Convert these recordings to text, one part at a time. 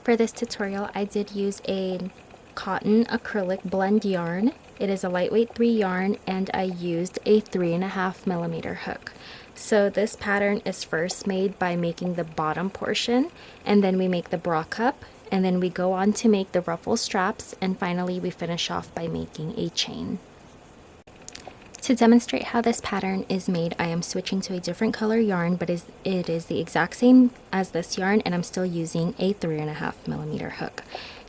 For this tutorial, I did use a cotton acrylic blend yarn. It is a lightweight 3 yarn, and I used a 3.5mm hook. So this pattern is first made by making the bottom portion, and then we make the bra cup, and then we go on to make the ruffle straps, and finally we finish off by making a chain. To demonstrate how this pattern is made, I am switching to a different color yarn, but it is the exact same as this yarn, and I'm still using a 3.5mm hook.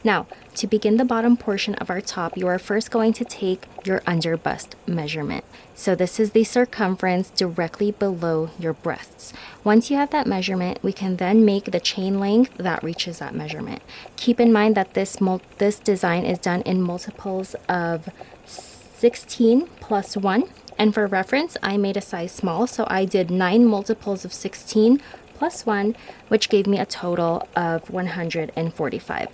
Now, to begin the bottom portion of our top, you are first going to take your under bust measurement. So this is the circumference directly below your breasts. Once you have that measurement, we can then make the chain length that reaches that measurement. Keep in mind that this design is done in multiples of 16 plus 1, and for reference I made a size small, so I did 9 multiples of 16 plus 1, which gave me a total of 145.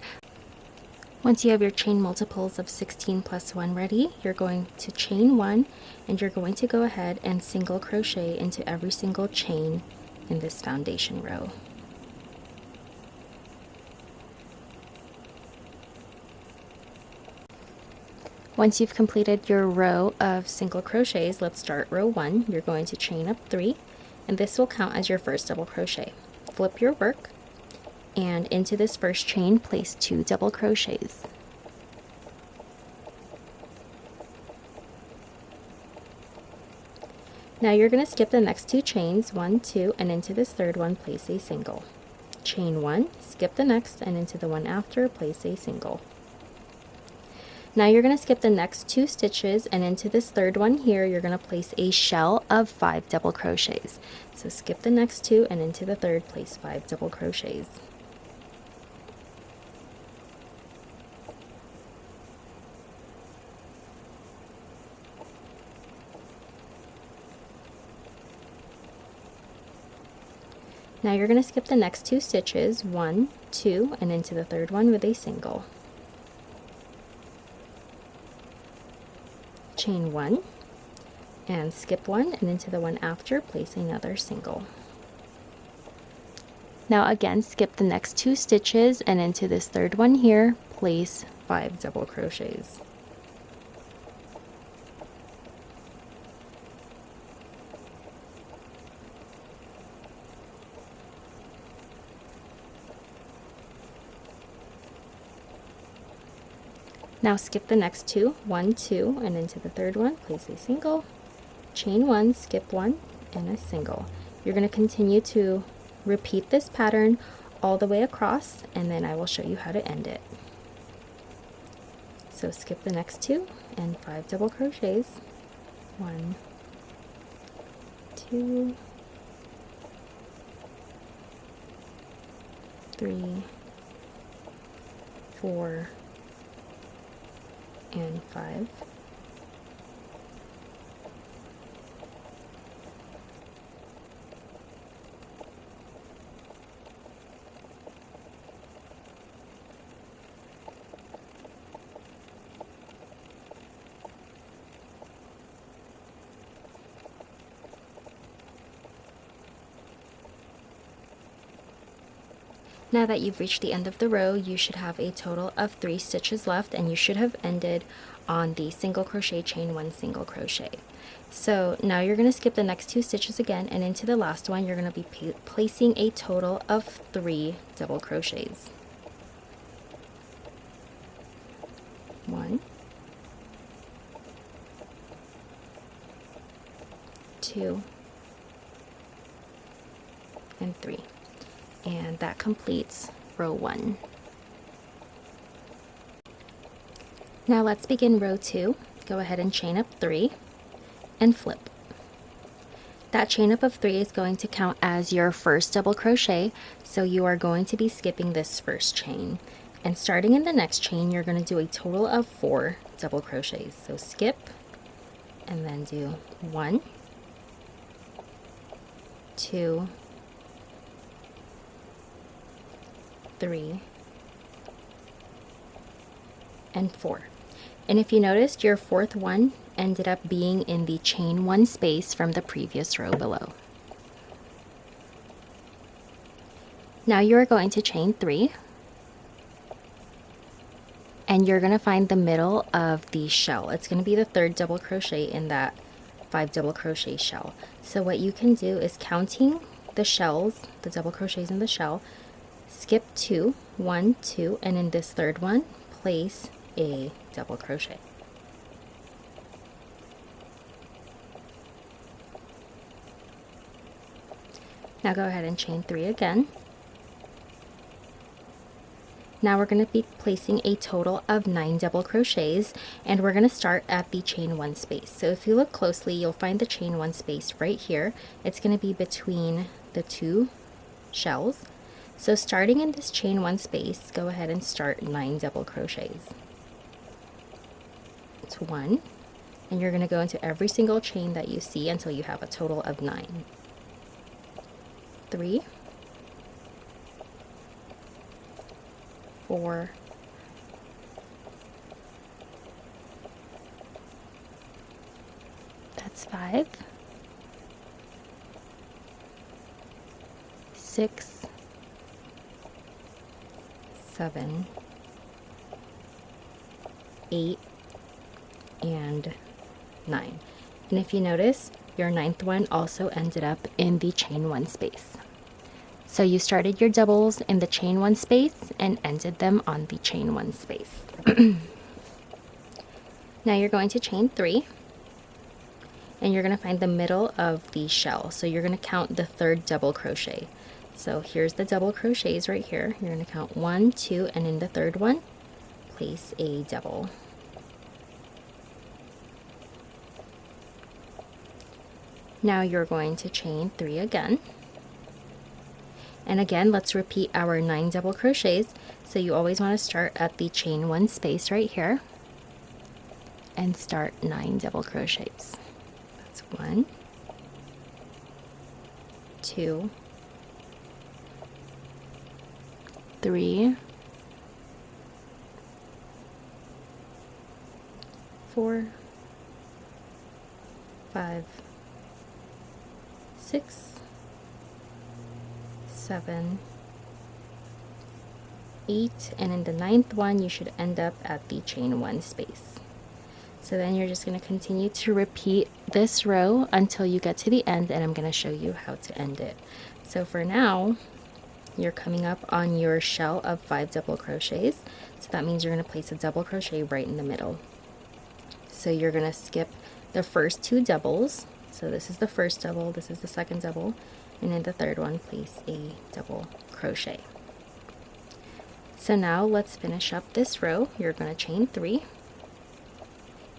Once you have your chain multiples of 16 plus 1 ready, you're going to chain 1, and you're going to go ahead and single crochet into every single chain in this foundation row. Once you've completed your row of single crochets, let's start row 1. You're going to chain up 3, and this will count as your first double crochet. Flip your work, and into this first chain, place 2 double crochets. Now you're going to skip the next 2 chains, 1, 2, and into this third one, place a single. Chain 1, skip the next, and into the one after, place a single. Now you're going to skip the next 2 stitches, and into this third one here, you're going to place a shell of 5 double crochets. So skip the next 2, and into the third, place 5 double crochets. Now you're going to skip the next 2 stitches, 1, 2, and into the third one with a single. Chain 1, and skip 1, and into the one after, place another single. Now again, skip the next 2 stitches, and into this third one here, place 5 double crochets. Now skip the next 2, 1, 2, and into the third one, place a single, chain 1, skip 1, and a single. You're going to continue to repeat this pattern all the way across, and then I will show you how to end it. So skip the next 2 and 5 double crochets, 1, 2, 3, 4, and 5. Now that you've reached the end of the row, you should have a total of 3 stitches left, and you should have ended on the single crochet, chain 1, single crochet. So now you're going to skip the next 2 stitches again, and into the last one you're going to be placing a total of 3 double crochets. 1, 2, and 3. And that completes row 1. Now let's begin row 2. Go ahead and chain up 3 and flip. That chain up of 3 is going to count as your first double crochet, so you are going to be skipping this first chain. And starting in the next chain, you're going to do a total of 4 double crochets. So skip and then do 1, 2, 3, and 4. And if you noticed, your fourth one ended up being in the chain 1 space from the previous row below. Now you are going to chain 3, and you're going to find the middle of the shell. It's going to be the third double crochet in that 5 double crochet shell. So what you can do is counting the shells, the double crochets in the shell, skip 2, 1, 2, and in this third one, place a double crochet. Now go ahead and chain 3 again. Now we're going to be placing a total of 9 double crochets, and we're going to start at the chain 1 space. So if you look closely, you'll find the chain 1 space right here. It's going to be between the 2 shells. So starting in this chain 1 space, go ahead and start 9 double crochets. It's 1, and you're going to go into every single chain that you see until you have a total of 9. 3, 4, 5, 6, 7, 8, and 9. And if you notice, your 9th one also ended up in the chain 1 space. So you started your doubles in the chain 1 space and ended them on the chain 1 space. Now you're going to chain 3, and you're going to find the middle of the shell. So you're going to count the 3rd double crochet. So here's the double crochets right here. You're going to count 1, 2, and in the 3rd one, place a double. Now you're going to chain 3 again. And again, let's repeat our 9 double crochets. So you always want to start at the chain 1 space right here and start 9 double crochets. That's 1, 2, 3, 4, 5, 6, 7, 8, and in the 9th one you should end up at the chain 1 space. So then you're just going to continue to repeat this row until you get to the end, and I'm going to show you how to end it. So for now, you're coming up on your shell of 5 double crochets, so that means you're going to place a double crochet right in the middle. So you're going to skip the first 2 doubles. So this is the first double, this is the second double, and in the 3rd one, place a double crochet. So now let's finish up this row. You're going to chain 3,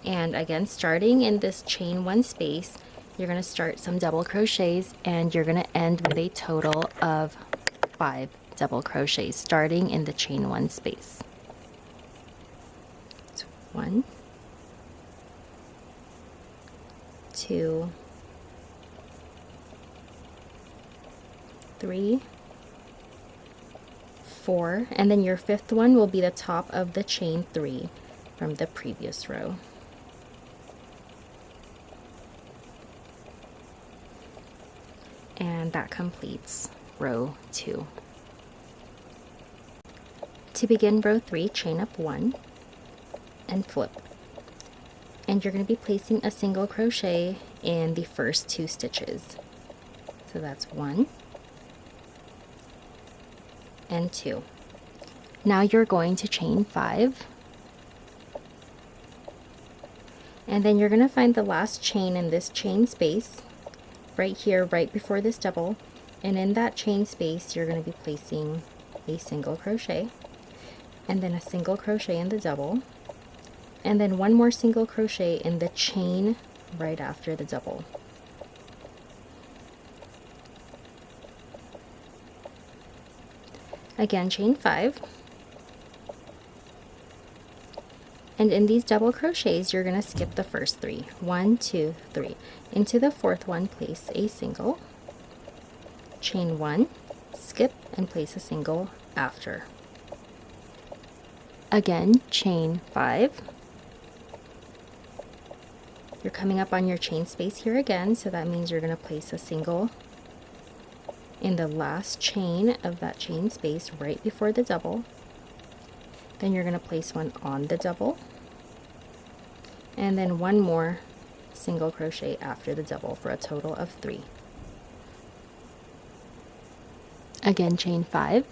and again, starting in this chain 1 space, you're going to start some double crochets, and you're going to end with a total of 5 double crochets starting in the chain 1 space. So 1, 2, 3, 4, and then your 5th one will be the top of the chain 3 from the previous row. And that completes row 2. To begin row 3, chain up 1 and flip. And you're going to be placing a single crochet in the first 2 stitches. So that's 1 and 2. Now you're going to chain 5, and then you're going to find the last chain in this chain space right here, right before this double, and in that chain space you're going to be placing a single crochet, and then a single crochet in the double, and then one more single crochet in the chain right after the double. Again, chain 5, and in these double crochets you're going to skip the first 3. 1, 2, 3. Into the 4th one, place a single, chain 1, skip, and place a single after. Again, chain 5. You're coming up on your chain space here again, so that means you're going to place a single in the last chain of that chain space right before the double, Then you're going to place one on the double, and then one more single crochet after the double for a total of 3. Again, chain 5,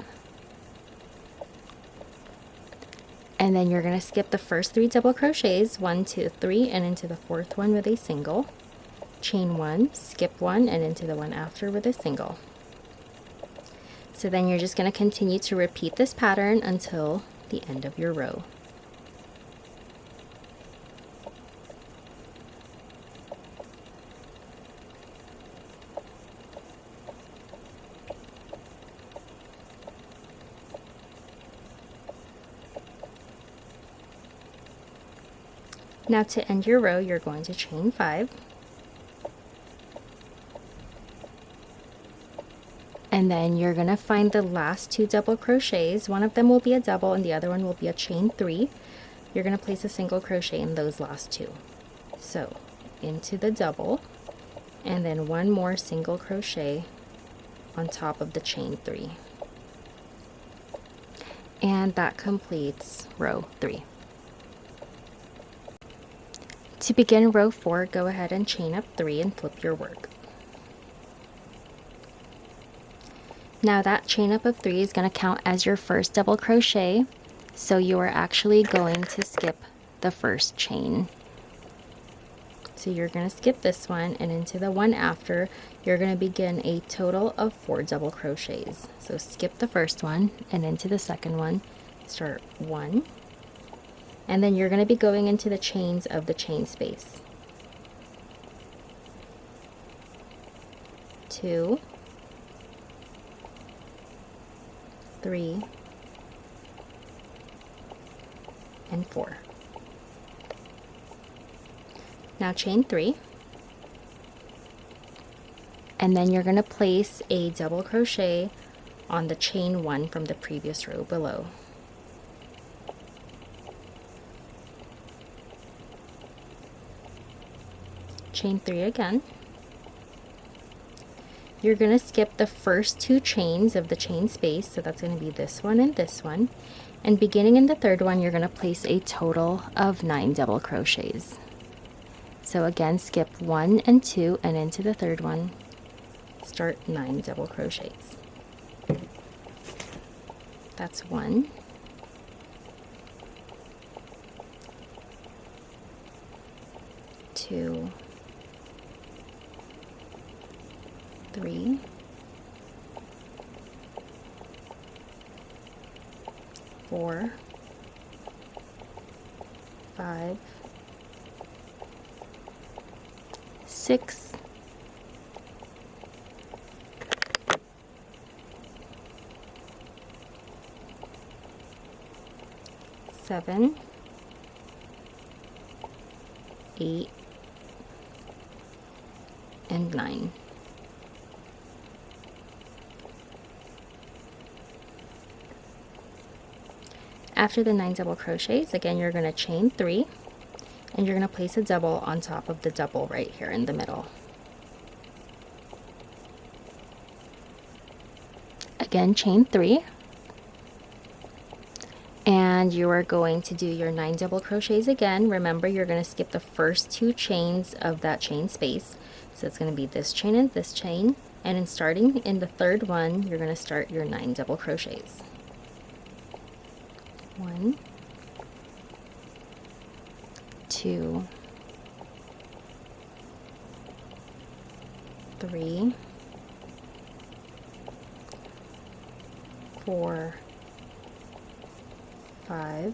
and then you're going to skip the first 3 double crochets, 1, 2, 3, and into the 4th one with a single, chain 1, skip 1, and into the one after with a single. So then you're just going to continue to repeat this pattern until the end of your row. Now to end your row, you're going to chain 5, and then you're going to find the last 2 double crochets. One of them will be a double and the other one will be a chain 3. You're going to place a single crochet in those last 2. So into the double, and then one more single crochet on top of the chain 3. And that completes row 3. To begin row 4, go ahead and chain up 3 and flip your work. Now that chain up of 3 is going to count as your first double crochet, so you are actually going to skip the first chain. So you're going to skip this one, and into the one after, you're going to begin a total of 4 double crochets. So skip the first one, and into the second one, start 1. And then you're going to be going into the chains of the chain space. 2, 3, and 4. Now chain 3, and then you're going to place a double crochet on the chain 1 from the previous row below. Chain 3 again. You're going to skip the first 2 chains of the chain space, so that's going to be this one and this one, and beginning in the third one you're going to place a total of 9 double crochets. So again, skip 1 and 2 and into the third one, start 9 double crochets. That's 1, 2, 3, 4, 5, 6, 7, 8, and 9. After the 9 double crochets, again you're going to chain 3, and you're going to place a double on top of the double right here in the middle. Again, chain 3, and you are going to do your 9 double crochets again. Remember, you're going to skip the first 2 chains of that chain space, so it's going to be this chain and this chain, and in starting in the third one you're going to start your 9 double crochets. 1, 2, 3, 4, 5,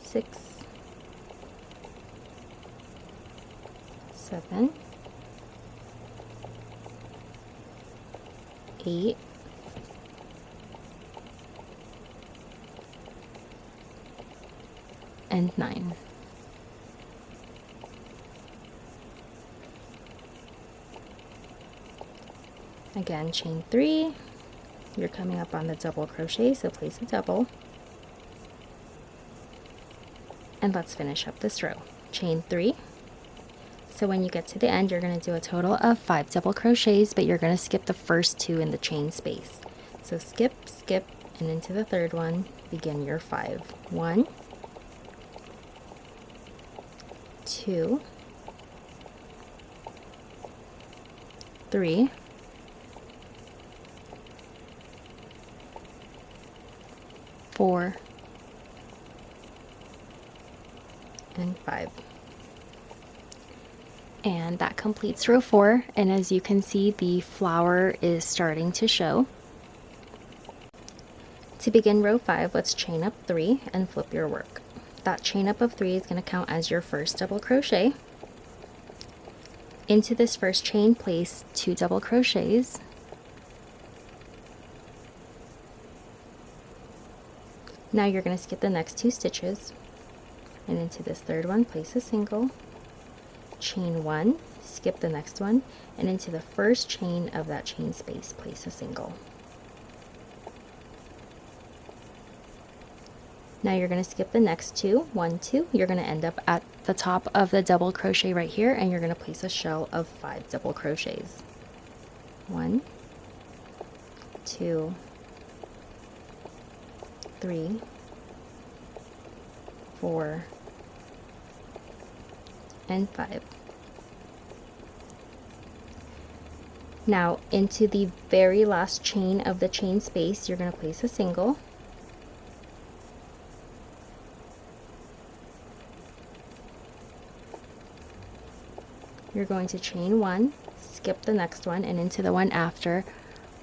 6, 7, 8, and 9. Again, chain 3, you're coming up on the double crochet, so place a double, and let's finish up this row. Chain 3, so when you get to the end you're going to do a total of 5 double crochets, but you're going to skip the first 2 in the chain space. So skip, skip, and into the third one, begin your 5. 1, 2, 3, 4, and 5. And that completes row 4, and as you can see, the flower is starting to show. To begin row 5, let's chain up 3 and flip your work. That chain up of 3 is going to count as your first double crochet. Into this first chain, place 2 double crochets. Now you're going to skip the next 2 stitches, and into this third one, place a single, chain 1, skip the next one, and into the first chain of that chain space, place a single. Now you're going to skip the next 2, 1, 2. You're going to end up at the top of the double crochet right here, and you're going to place a shell of 5 double crochets. 1, 2, 3, 4, and 5. Now into the very last chain of the chain space, you're going to place a single. You're going to chain 1, skip the next one, and into the one after,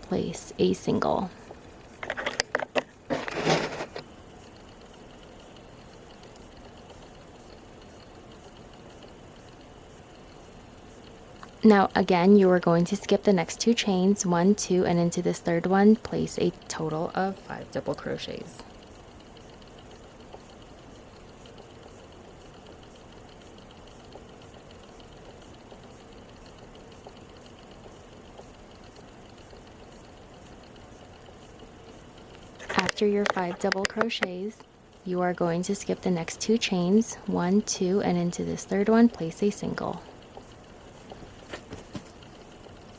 place a single. Now again, you are going to skip the next 2 chains, 1, 2, and into this third one, place a total of 5 double crochets. After your 5 double crochets, you are going to skip the next 2 chains, 1, 2, and into this third one, place a single.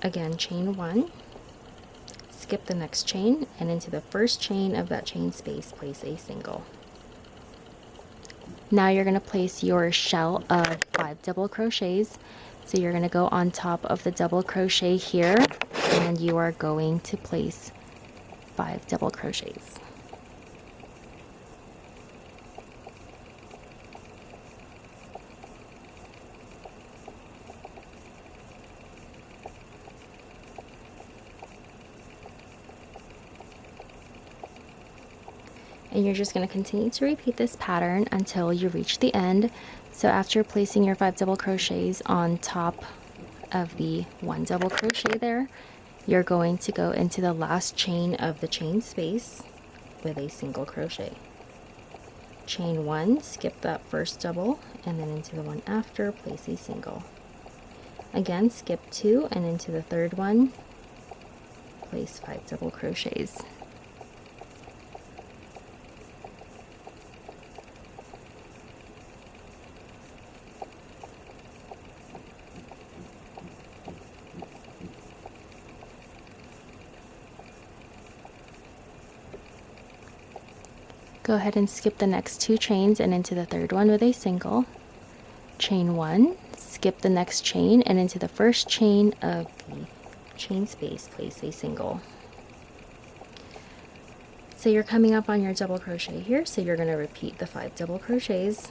Again, chain 1, skip the next chain, and into the first chain of that chain space, place a single. Now you're going to place your shell of 5 double crochets. So you're going to go on top of the double crochet here, and you are going to place 5 double crochets. And you're just going to continue to repeat this pattern until you reach the end. So after placing your 5 double crochets on top of the 1 double crochet there, you're going to go into the last chain of the chain space with a single crochet. Chain 1, skip that first double, and then into the one after, place a single. Again, skip 2, and into the third one, place 5 double crochets. Go ahead and skip the next 2 chains and into the third one with a single. Chain 1, skip the next chain, and into the first chain of the chain space, place a single. So you're coming up on your double crochet here, so you're going to repeat the 5 double crochets.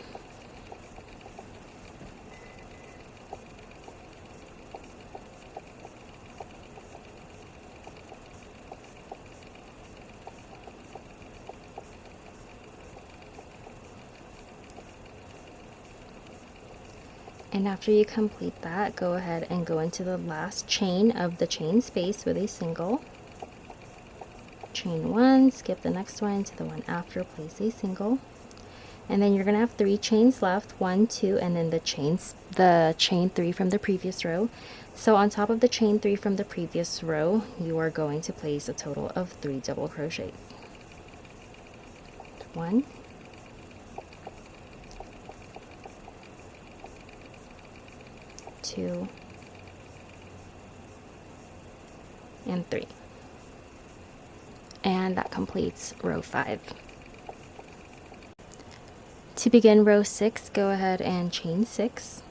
And after you complete that, go ahead and go into the last chain of the chain space with a single. Chain 1, skip the next one to the one after, place a single. And then you're going to have 3 chains left, 1, 2, and then the chain 3 from the previous row. So on top of the chain 3 from the previous row, you are going to place a total of 3 double crochets. 1, 2, and 3. And that completes row 5. To begin row 6, go ahead and chain 6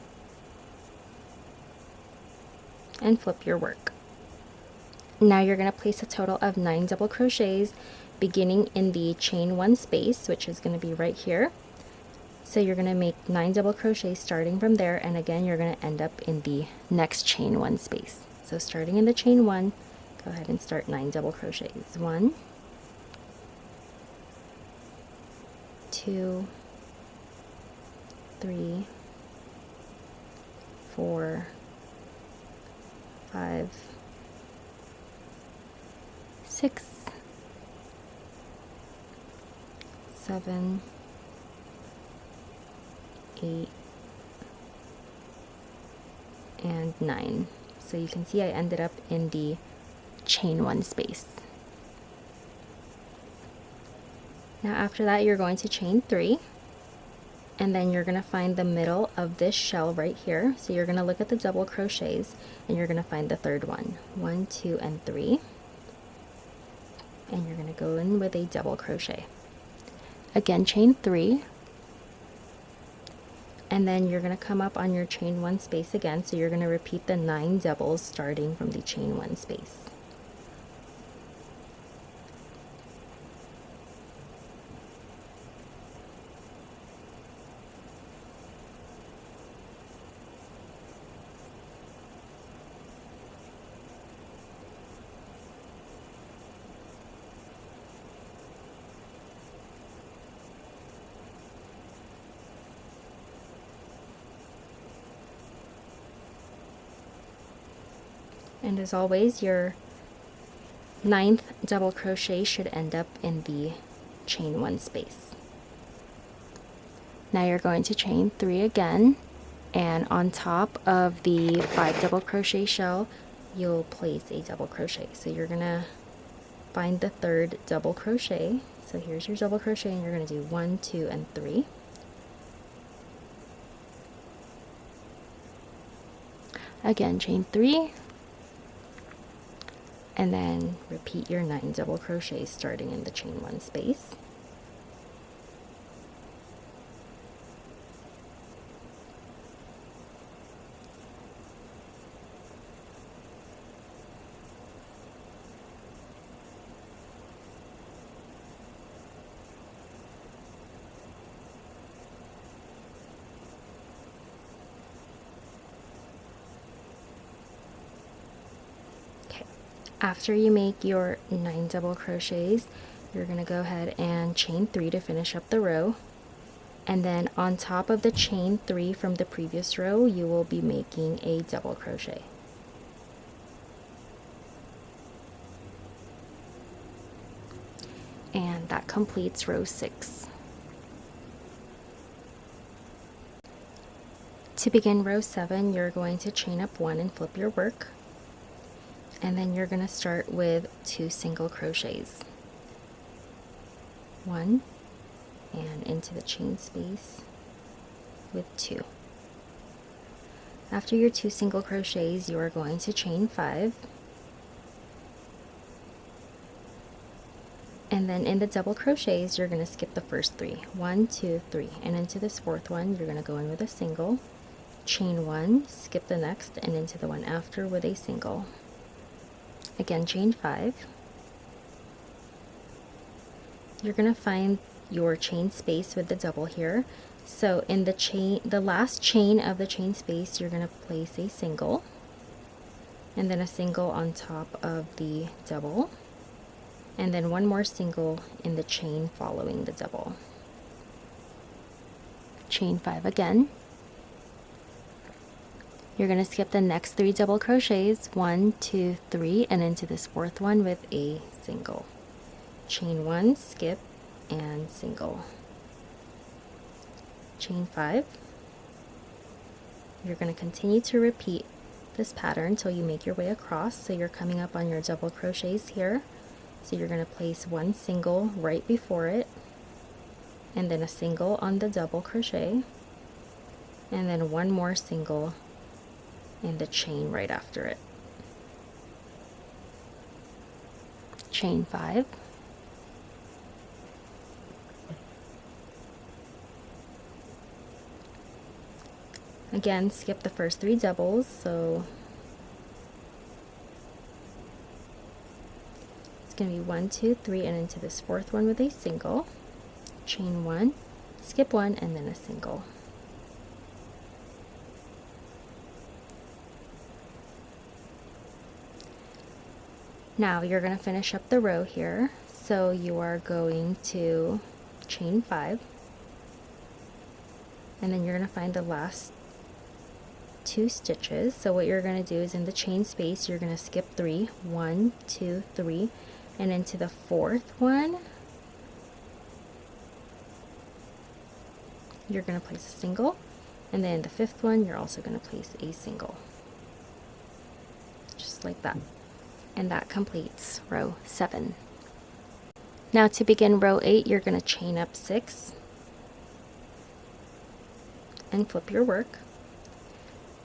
and flip your work. Now you're going to place a total of 9 double crochets beginning in the chain 1 space, which is going to be right here. So you're going to make 9 double crochets starting from there, and again you're going to end up in the next chain 1 space. So starting in the chain 1, go ahead and start 9 double crochets. 1, 2, 3, 4, 5, 6, 7, 8, and 9. So you can see I ended up in the chain 1 space. Now after that you're going to chain 3, and then you're going to find the middle of this shell right here. So you're going to look at the double crochets and you're going to find the third one. 1, 2, and 3. And you're going to go in with a double crochet. Again, chain 3. And then you're going to come up on your chain 1 space again. So you're going to repeat the 9 doubles starting from the chain 1 space. And as always, your 9th double crochet should end up in the chain 1 space. Now you're going to chain 3 again, and on top of the 5 double crochet shell, you'll place a double crochet. So you're gonna find the 3rd double crochet. So here's your double crochet, and you're gonna do 1, 2, and 3. Again, chain 3. And then repeat your 9 double crochets starting in the chain 1 space. After you make your 9 double crochets, you're going to go ahead and chain 3 to finish up the row. And then on top of the chain 3 from the previous row, you will be making a double crochet. And that completes row 6. To begin row 7, you're going to chain up 1 and flip your work. And then you're going to start with 2 single crochets. 1, and into the chain space with 2. After your 2 single crochets, you are going to chain 5. And then in the double crochets, you're going to skip the first 3. 1, 2, 3. And into this 4th one, you're going to go in with a single, chain 1, skip the next, and into the one after with a single. Again, chain 5. You're going to find your chain space with the double here. So in the last chain of the chain space, you're going to place a single, and then a single on top of the double, and then one more single in the chain following the double. Chain 5 again. You're going to skip the next 3 double crochets, 1, 2, 3, and into this 4th one with a single. Chain 1, skip, and single. Chain 5. You're going to continue to repeat this pattern until you make your way across. So you're coming up on your double crochets here. So you're going to place 1 single right before it, and then a single on the double crochet, and then 1 more single in the chain right after it. Chain 5. Again, skip the first 3 doubles, so it's going to be 1, 2, 3, and into this 4th one with a single, chain 1, skip 1, and then a single. Now you're going to finish up the row here, so you are going to chain 5, and then you're going to find the last 2 stitches. So what you're going to do is in the chain space you're going to skip 3, 1, 2, 3, and into the 4th one you're going to place a single, and then the 5th one you're also going to place a single, just like that. And that completes row 7. Now to begin row 8, you're going to chain up 6 and flip your work,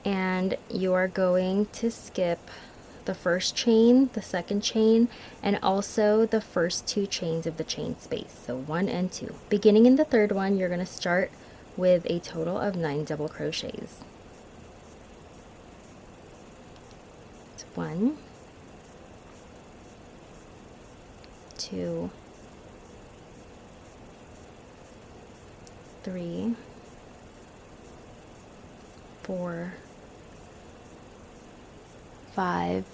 and you are going to skip the first chain, the second chain, and also the first 2 chains of the chain space, so 1 and 2. Beginning in the 3rd one, you're going to start with a total of 9 double crochets. It's 1, 2, 3, 4, 5,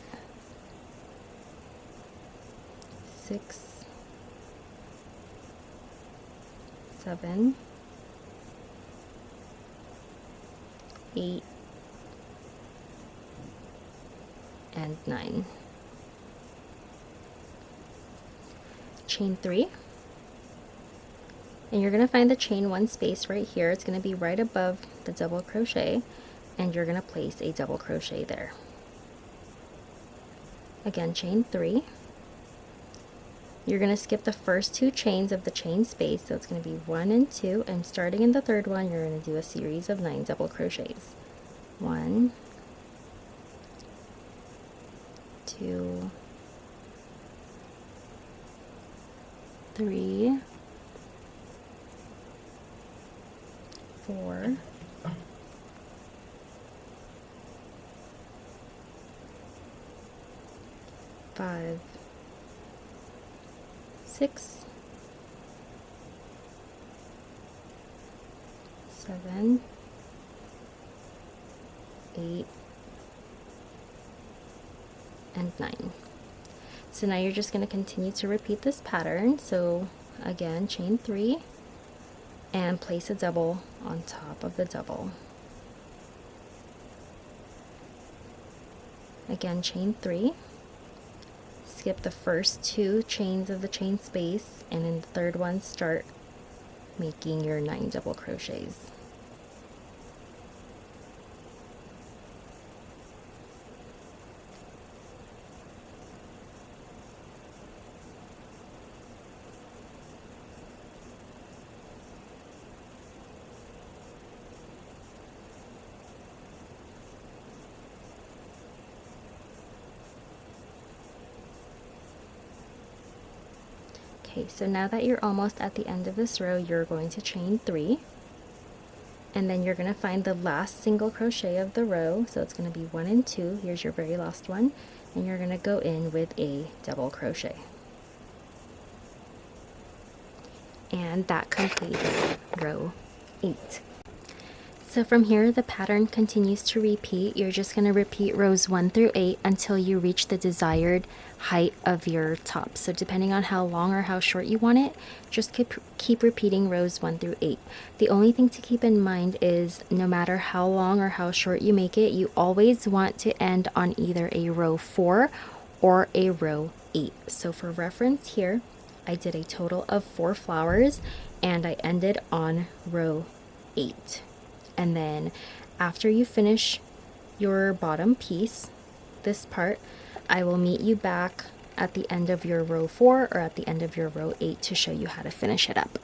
6, 7, 8, and 9. Chain 3, and you're going to find the chain 1 space right here. It's going to be right above the double crochet, and you're going to place a double crochet there. Again, chain 3. You're going to skip the first 2 chains of the chain space, so it's going to be 1 and 2, and starting in the 3rd one you're going to do a series of 9 double crochets. 1, 2, 3, 4, 5, 6, 7, 8, and 9. So now you're just going to continue to repeat this pattern. So again, chain 3 and place a double on top of the double. Again, chain 3, skip the first 2 chains of the chain space, and in the 3rd one start making your 9 double crochets. Okay, so now that you're almost at the end of this row, you're going to chain 3, and then you're going to find the last single crochet of the row, so it's going to be 1 and 2. Here's your very last one, and you're going to go in with a double crochet. And that completes row 8. So from here the pattern continues to repeat. You're just going to repeat rows 1 through 8 until you reach the desired height of your top. So depending on how long or how short you want it, just keep repeating rows 1 through 8. The only thing to keep in mind is no matter how long or how short you make it, you always want to end on either a row 4 or a row 8. So for reference here, I did a total of 4 flowers and I ended on row 8. And then after you finish your bottom piece, this part, I will meet you back at the end of your row 4 or at the end of your row 8 to show you how to finish it up.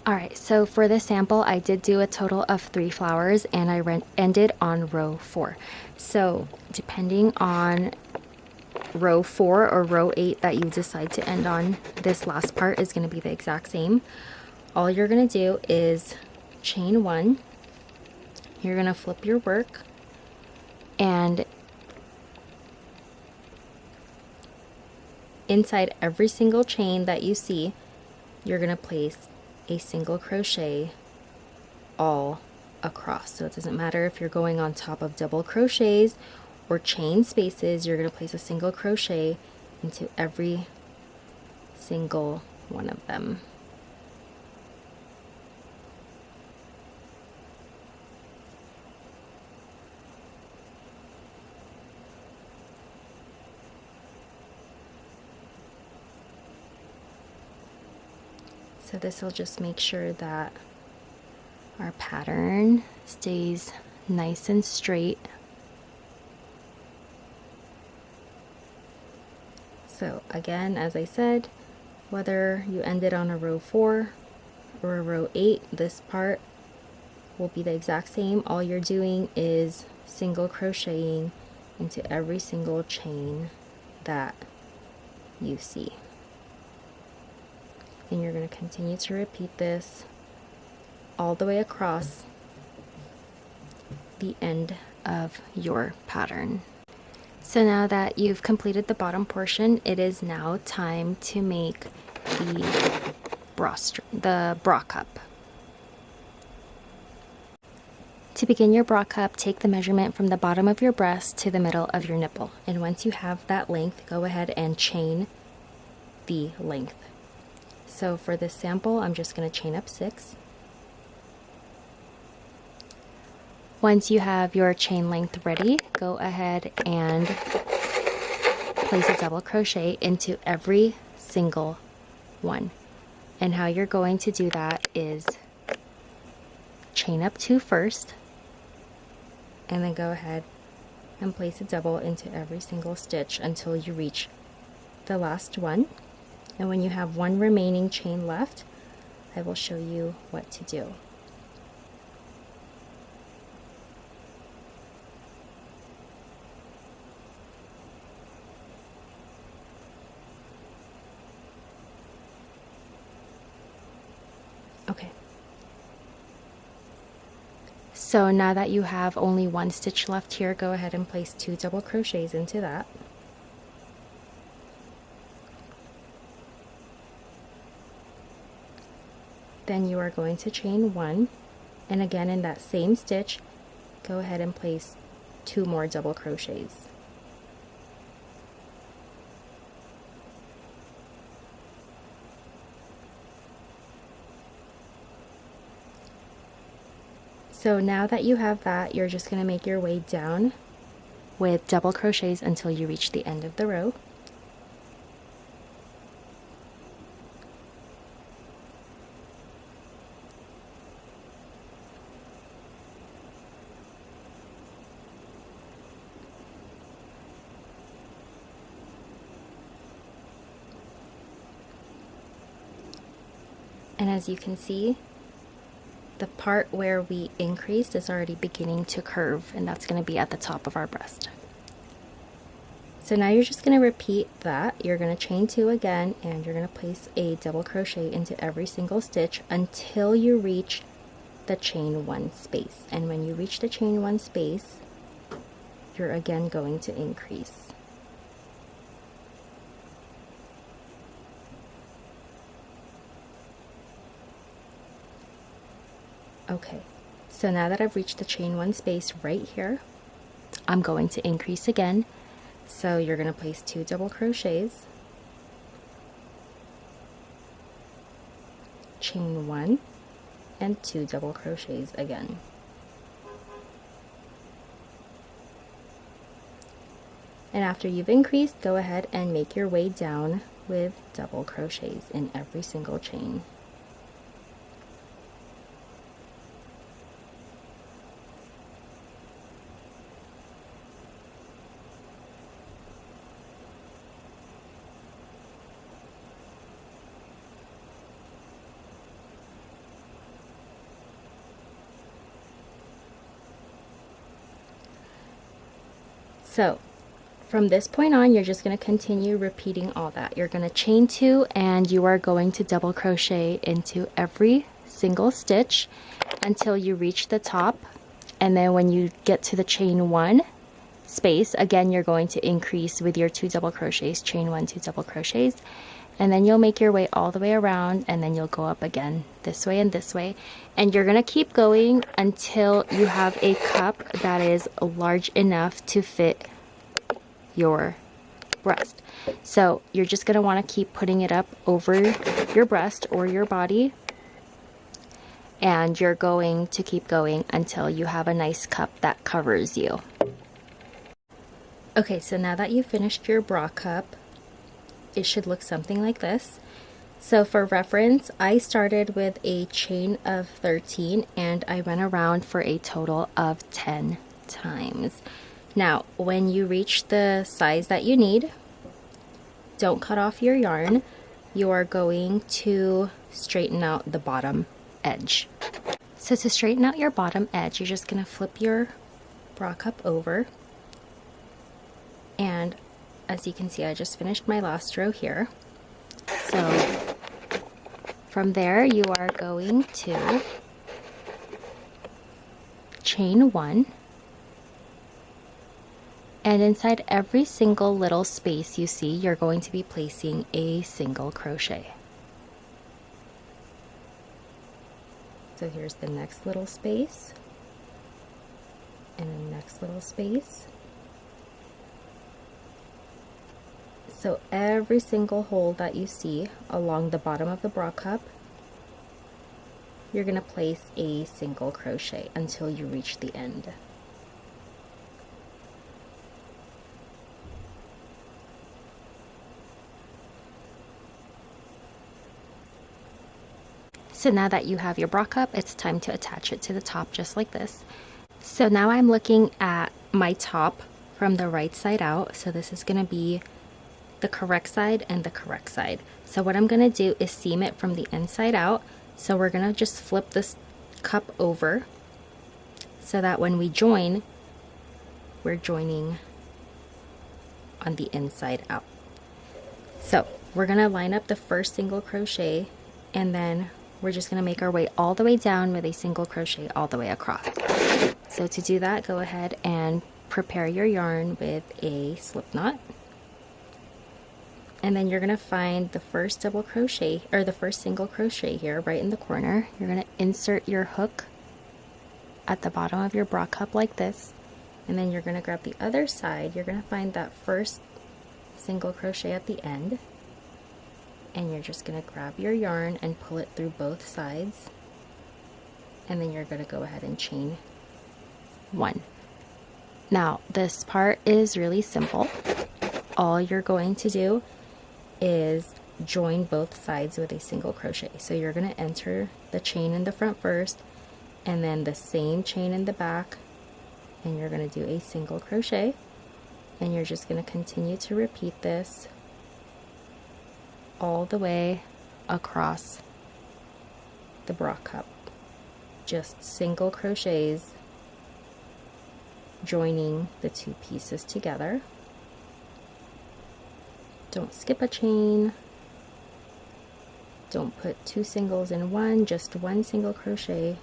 Alright, so for this sample I did do a total of 3 flowers and I ended on row 4. So depending on row 4 or row 8 that you decide to end on, this last part is going to be the exact same. All you're going to do is chain 1. you're going to flip your work, and inside every single chain that you see, you're going to place a single crochet all across. So it doesn't matter if you're going on top of double crochets or chain spaces, you're going to place a single crochet into every single one of them. So this will just make sure that our pattern stays nice and straight. So again, as I said, whether you ended on a row 4 or a row 8, this part will be the exact same. All you're doing is single crocheting into every single chain that you see. And you're going to continue to repeat this all the way across the end of your pattern. So now that you've completed the bottom portion, it is now time to make the bra cup. To begin your bra cup, take the measurement from the bottom of your breast to the middle of your nipple. And once you have that length, go ahead and chain the length. So for this sample, I'm just going to chain up 6. Once you have your chain length ready, go ahead and place a double crochet into every single one. And how you're going to do that is chain up 2 first, and then go ahead and place a double into every single stitch until you reach the last one. And when you have one remaining chain left, I will show you what to do. Okay. So now that you have only one stitch left here, go ahead and place 2 double crochets into that. Then you are going to chain 1, and again in that same stitch, go ahead and place 2 more double crochets. So now that you have that, you're just going to make your way down with double crochets until you reach the end of the row. And as you can see, the part where we increased is already beginning to curve, and that's going to be at the top of our breast. So now you're just going to repeat that. You're going to chain 2 again, and you're going to place a double crochet into every single stitch until you reach the chain 1 space. And when you reach the chain 1 space, you're again going to increase. Okay, so now that I've reached the chain 1 space right here, I'm going to increase again. So you're going to place 2 double crochets, chain 1, and 2 double crochets again. And after you've increased, go ahead and make your way down with double crochets in every single chain. So from this point on, you're just going to continue repeating all that. You're going to chain 2, and you are going to double crochet into every single stitch until you reach the top And then when you get to the chain 1 space, again you're going to increase with your 2 double crochets, chain 1, 2 double crochets, and then you'll make your way all the way around, and then you'll go up again this way and this way, and you're gonna keep going until you have a cup that is large enough to fit your breast. So you're just gonna want to keep putting it up over your breast or your body, and you're going to keep going until you have a nice cup that covers you. Okay, so now that you've finished your bra cup, it should look something like this. So for reference, I started with a chain of 13 and I went around for a total of 10 times. Now, when you reach the size that you need, don't cut off your yarn. You are going to straighten out the bottom edge. So to straighten out your bottom edge, you're just going to flip your bra cup over. And as you can see, I just finished my last row here. So from there, you are going to chain 1. And inside every single little space you see, you're going to be placing a single crochet. So here's the next little space, and the next little space. So every single hole that you see along the bottom of the bra cup, you're going to place a single crochet until you reach the end. So now that you have your bra cup, it's time to attach it to the top just like this. So now I'm looking at my top from the right side out. So this is going to be the correct side and the correct side. So what I'm going to do is seam it from the inside out. So we're going to just flip this cup over so that when we join, we're joining on the inside out. So we're going to line up the first single crochet, and then we're just going to make our way all the way down with a single crochet all the way across. So to do that, go ahead and prepare your yarn with a slip knot. And then you're going to find the first double crochet, or the first single crochet here right in the corner. You're going to insert your hook at the bottom of your bra cup like this, and then you're going to grab the other side. You're going to find that first single crochet at the end, and you're just going to grab your yarn and pull it through both sides, and then you're going to go ahead and chain 1. Now this part is really simple. All you're going to do is join both sides with a single crochet. So you're going to enter the chain in the front first, and then the same chain in the back, and you're going to do a single crochet, and you're just going to continue to repeat this all the way across the bra cup. Just single crochets joining the two pieces together. Don't skip a chain. Don't put 2 singles in one, just 1 single crochet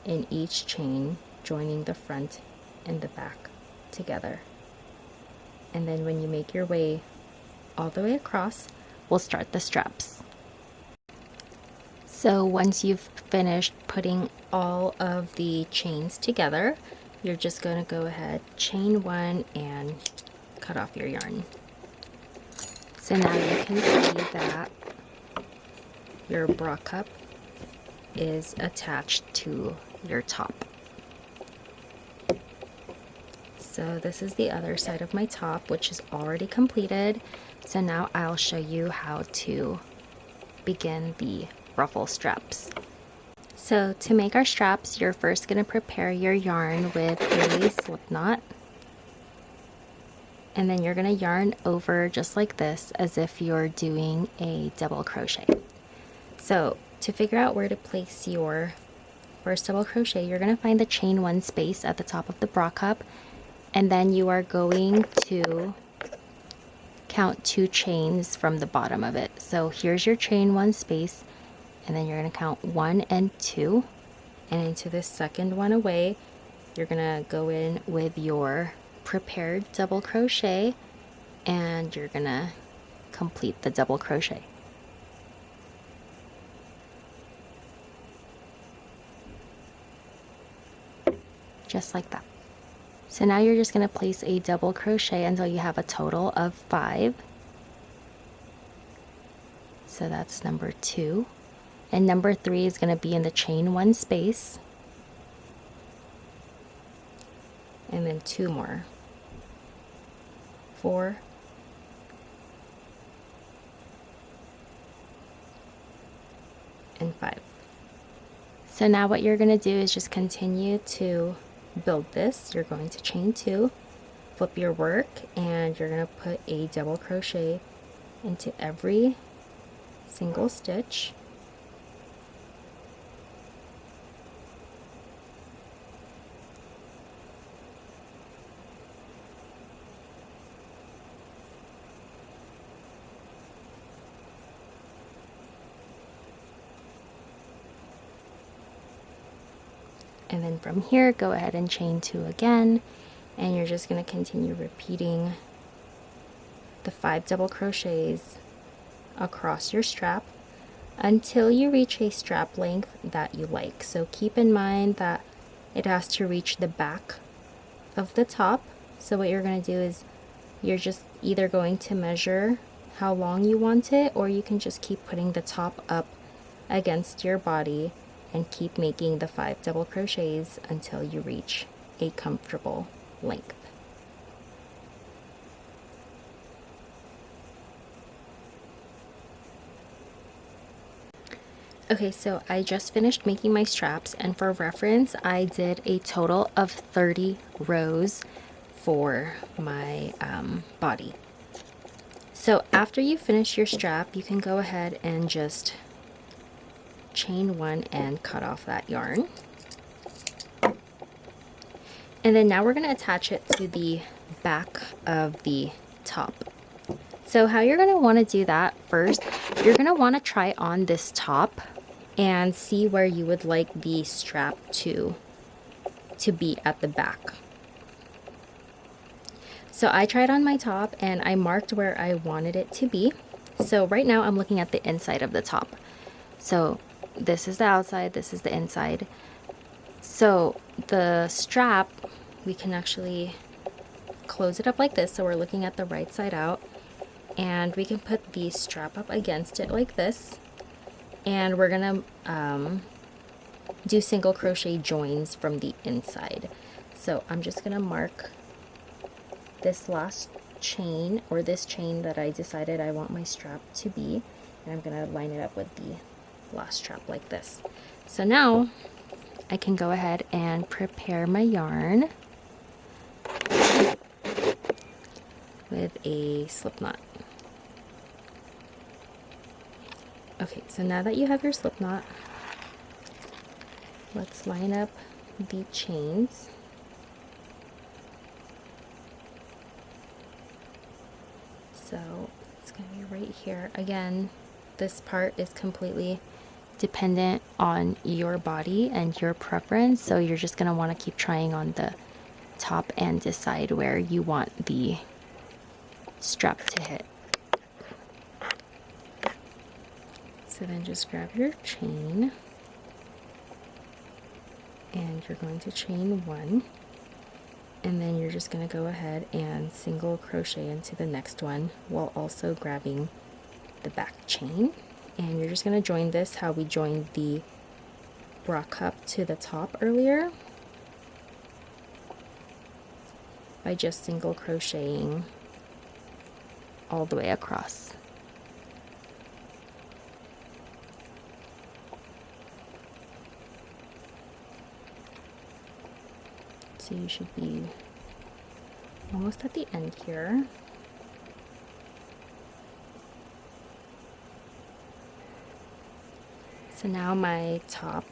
in each chain, joining the front and the back together. And then when you make your way all the way across, we'll start the straps. So once you've finished putting all of the chains together, you're just going to go ahead, chain 1, and cut off your yarn. So now you can see that your bra cup is attached to your top. So this is the other side of my top, which is already completed. So now I'll show you how to begin the ruffle straps. So to make our straps, you're first going to prepare your yarn with a slip knot. And then you're going to yarn over just like this, as if you're doing a double crochet. So to figure out where to place your first double crochet, you're going to find the chain 1 space at the top of the bra cup, and then you are going to count 2 chains from the bottom of it. So here's your chain 1 space, and then you're going to count 1 and 2, and into this second one away, you're gonna go in with your prepared double crochet, and you're gonna complete the double crochet. Just like that. So now you're just going to place a double crochet until you have a total of 5. So that's number 2. And number 3 is going to be in the chain 1 space. And then 2 more. 4. And 5. So now what you're going to do is just continue to build this. You're going to chain 2, flip your work, and you're going to put a double crochet into every single stitch. And then from here, go ahead and chain 2 again, and you're just going to continue repeating the 5 double crochets across your strap until you reach a strap length that you like. So keep in mind that it has to reach the back of the top. So what you're going to do is you're just either going to measure how long you want it, or you can just keep putting the top up against your body and keep making the 5 double crochets until you reach a comfortable length. Okay, so I just finished making my straps, and for reference, I did a total of 30 rows for my body. So after you finish your strap, you can go ahead and just chain 1 and cut off that yarn. And then now we're going to attach it to the back of the top. So how you're going to want to do that, first, you're going to want to try on this top and see where you would like the strap to be at the back. So I tried on my top and I marked where I wanted it to be. So right now I'm looking at the inside of the top. So this is the outside, this is the inside. So the strap, we can actually close it up like this, so we're looking at the right side out, and we can put the strap up against it like this, and we're gonna do single crochet joins from the inside. So I'm just gonna mark this last chain, or this chain that I decided I want my strap to be, and I'm gonna line it up with the last strap like this. So now I can go ahead and prepare my yarn with a slip knot. Okay, so now that you have your slip knot, let's line up the chains. So it's gonna be right here. Again, this part is completely dependent on your body and your preference, so you're just going to want to keep trying on the top and decide where you want the strap to hit. So then just grab your chain and you're going to chain 1, and then you're just going to go ahead and single crochet into the next one while also grabbing the back chain. And you're just going to join this how we joined the bra cup to the top earlier, by just single crocheting all the way across. So you should be almost at the end here. So now my top,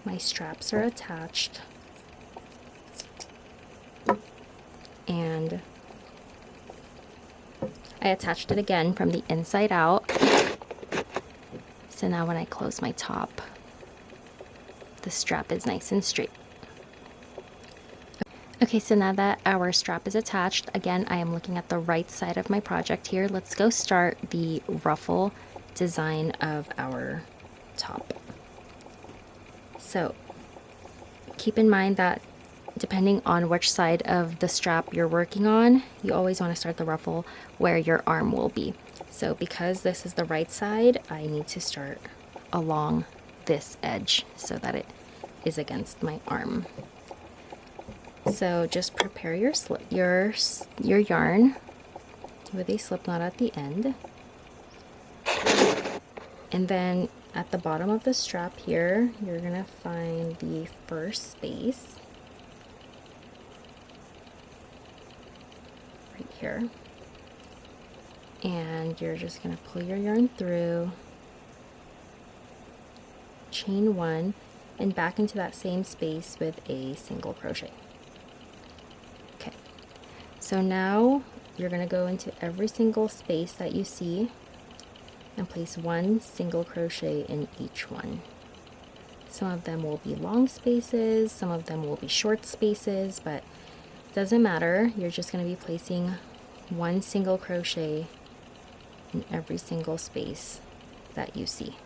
my straps are attached, and I attached it again from the inside out. So now when I close my top, the strap is nice and straight. Okay, so now that our strap is attached, again, I am looking at the right side of my project here. Let's go start the ruffle design of our top. So keep in mind that depending on which side of the strap you're working on, you always want to start the ruffle where your arm will be. So because this is the right side, I need to start along this edge so that it is against my arm. So just prepare your yarn with a slip knot at the end, and then at the bottom of the strap here, you're gonna find the first space right here, and you're just gonna pull your yarn through, chain one, and back into that same space with a single crochet. Okay, so now you're going to go into every single space that you see and place one single crochet in each one. Some of them will be long spaces, some of them will be short spaces, but it doesn't matter. You're just going to be placing one single crochet in every single space that you see.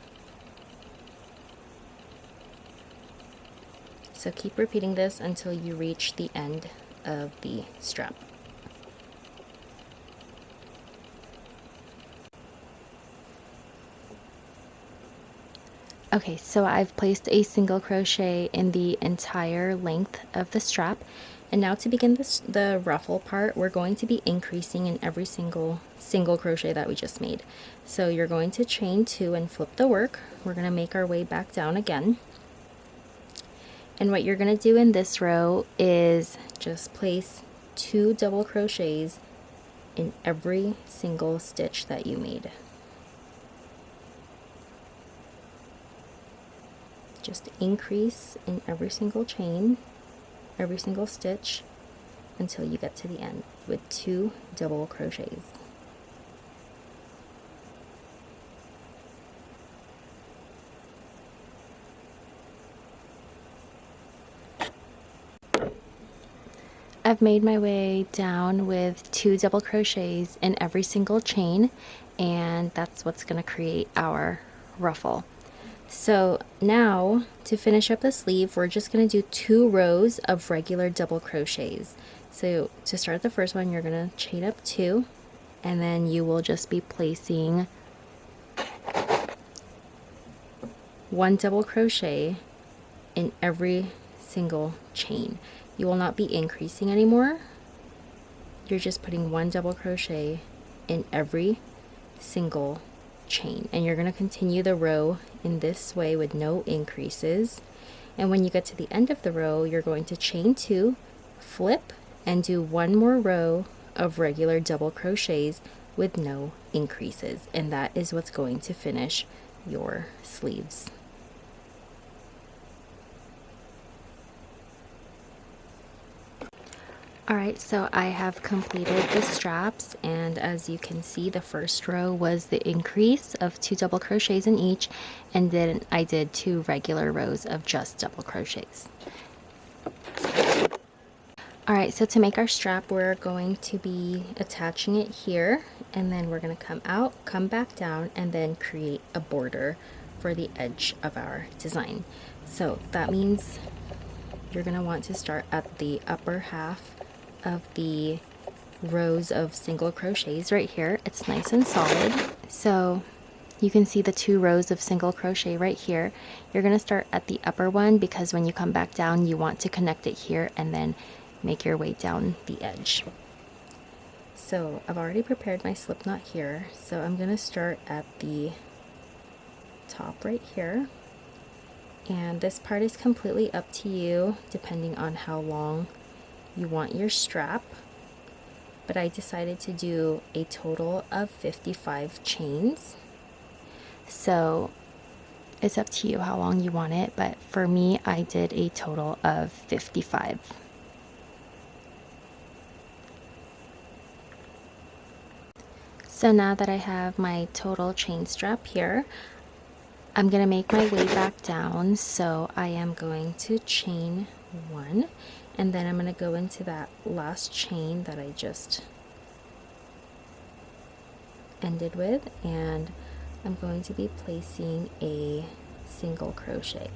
So keep repeating this until you reach the end of the strap. Okay, so I've placed a single crochet in the entire length of the strap, and now to begin the ruffle part, we're going to be increasing in every single crochet that we just made. So you're going to chain two and flip the work. We're going to make our way back down again. And what you're going to do in this row is just place 2 double crochets in every single stitch that you made. Just increase in every single chain, every single stitch, until you get to the end with 2 double crochets. I've made my way down with 2 double crochets in every single chain, and that's what's going to create our ruffle. So now to finish up the sleeve, we're just going to do 2 rows of regular double crochets. So to start the first one, you're going to chain up 2, and then you will just be placing 1 double crochet in every single chain. You will not be increasing anymore. You're just putting 1 double crochet in every single chain, and you're going to continue the row in this way with no increases. And when you get to the end of the row, you're going to chain 2, flip, and do 1 more row of regular double crochets with no increases, and that is what's going to finish your sleeves. Alright, so I have completed the straps, and as you can see, the first row was the increase of 2 double crochets in each, and then I did 2 regular rows of just double crochets. Alright, so to make our strap, we're going to be attaching it here, and then we're going to come out, come back down, and then create a border for the edge of our design. So that means you're going to want to start at the upper half of the rows of single crochets right here. It's nice and solid. So you can see the 2 rows of single crochet right here. You're going to start at the upper one because when you come back down, you want to connect it here and then make your way down the edge. So I've already prepared my slip knot here, so I'm going to start at the top right here, and this part is completely up to you depending on how long you want your strap, but I decided to do a total of 55 chains. So it's up to you how long you want it, but for me, I did a total of 55. So now that I have my total chain strap here, I'm going to make my way back down, so I am going to chain 1, and then I'm going to go into that last chain that I just ended with, and I'm going to be placing a single crochet.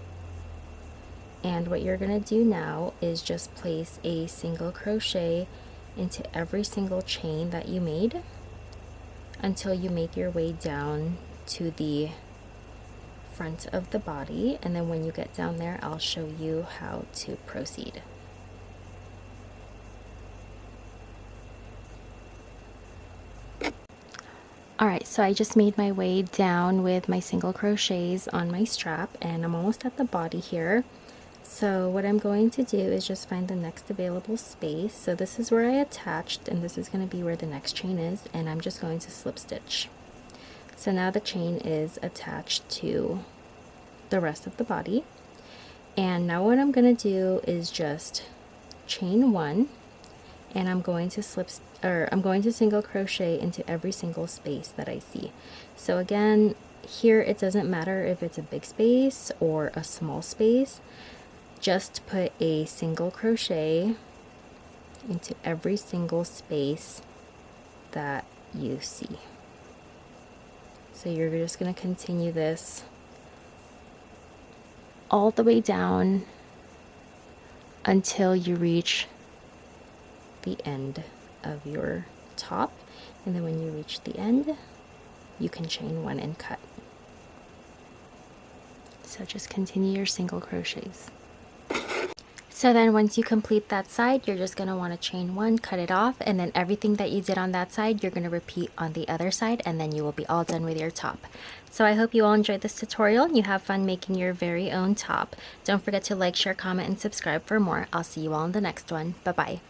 And what you're going to do now is just place a single crochet into every single chain that you made until you make your way down to the front of the body, and then when you get down there I'll show you how to proceed. Alright, so I just made my way down with my single crochets on my strap, and I'm almost at the body here. So what I'm going to do is just find the next available space. So this is where I attached, and this is going to be where the next chain is, and I'm just going to slip stitch. So now the chain is attached to the rest of the body, and now what I'm going to do is just chain 1, and I'm going to single crochet into every single space that I see. So again, here it doesn't matter if it's a big space or a small space, just put a single crochet into every single space that you see. So you're just going to continue this all the way down until you reach the end of your top, and then when you reach the end you can chain 1 and cut. So just continue your single crochets. So then once you complete that side, you're just going to want to chain 1, cut it off, and then everything that you did on that side you're going to repeat on the other side, and then you will be all done with your top. So I hope you all enjoyed this tutorial and you have fun making your very own top. Don't forget to like, share, comment, and subscribe for more. I'll see you all in the next one. Bye bye.